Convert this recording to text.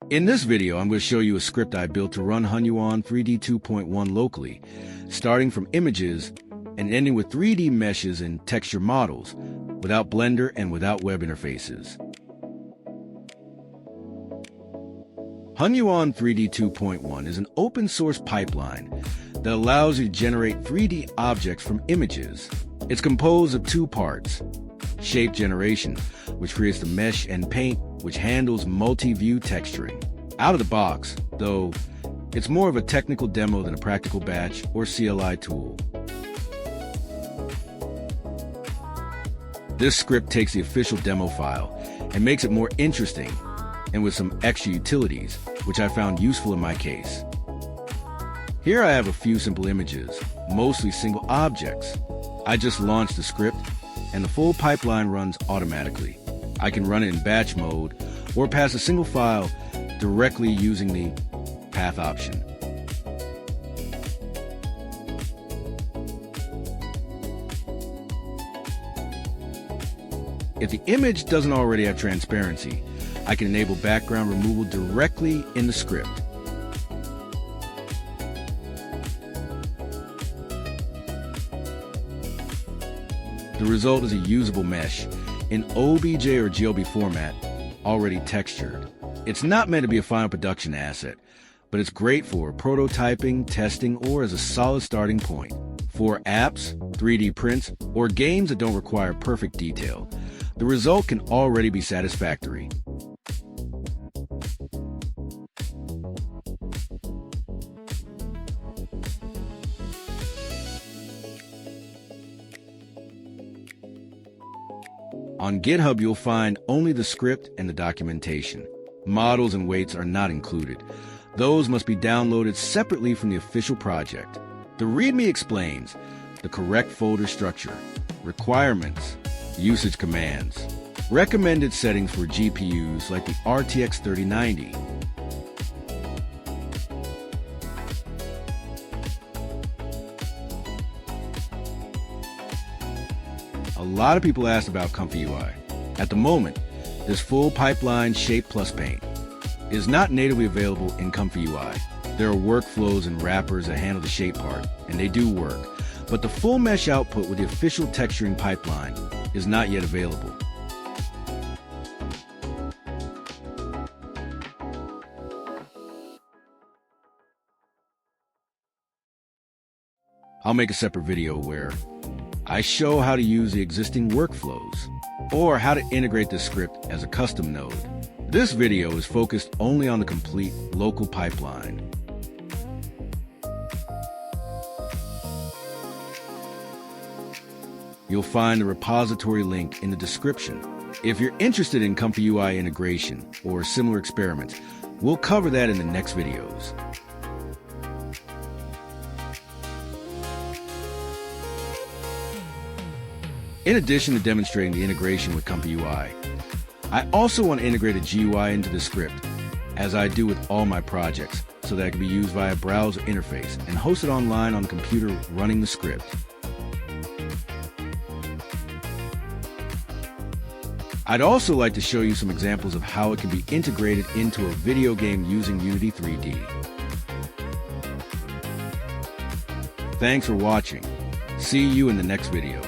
In this video, I'm going to show you a script I built to run Hunyuan 3D 2.1 locally, starting from images and ending with 3D meshes and texture models, without Blender and without web interfaces. Hunyuan 3D 2.1 is an open-source pipeline that allows you to generate 3D objects from images. It's composed of two parts: shape generation, which creates the mesh, and paint, which handles multi-view texturing. Out of the box, though, it's more of a technical demo than a practical batch or CLI tool. This script takes the official demo file and makes it more interesting, and with some extra utilities, which I found useful in my case. Here I have a few simple images, mostly single objects. I just launched the script, and the full pipeline runs automatically. I can run it in batch mode or pass a single file directly using the path option. If the image doesn't already have transparency, I can enable background removal directly in the script. The result is a usable mesh in OBJ or GLB format, already textured. It's not meant to be a final production asset, but it's great for prototyping, testing, or as a solid starting point. For apps, 3D prints, or games that don't require perfect detail, the result can already be satisfactory. On GitHub, you'll find only the script and the documentation. Models and weights are not included. Those must be downloaded separately from the official project. The README explains the correct folder structure, requirements, usage commands, recommended settings for GPUs like the RTX 3090. A lot of people asked about ComfyUI. At the moment, this full pipeline shape plus paint is not natively available in ComfyUI. There are workflows and wrappers that handle the shape part, and they do work, but the full mesh output with the official texturing pipeline is not yet available. I'll make a separate video where I show how to use the existing workflows, or how to integrate this script as a custom node. This video is focused only on the complete local pipeline. You'll find the repository link in the description. If you're interested in ComfyUI integration or similar experiments, we'll cover that in the next videos. In addition to demonstrating the integration with ComfyUI, I also want to integrate a GUI into the script, as I do with all my projects, so that it can be used via browser interface and hosted online on the computer running the script. I'd also like to show you some examples of how it can be integrated into a video game using Unity 3D. Thanks for watching. See you in the next video.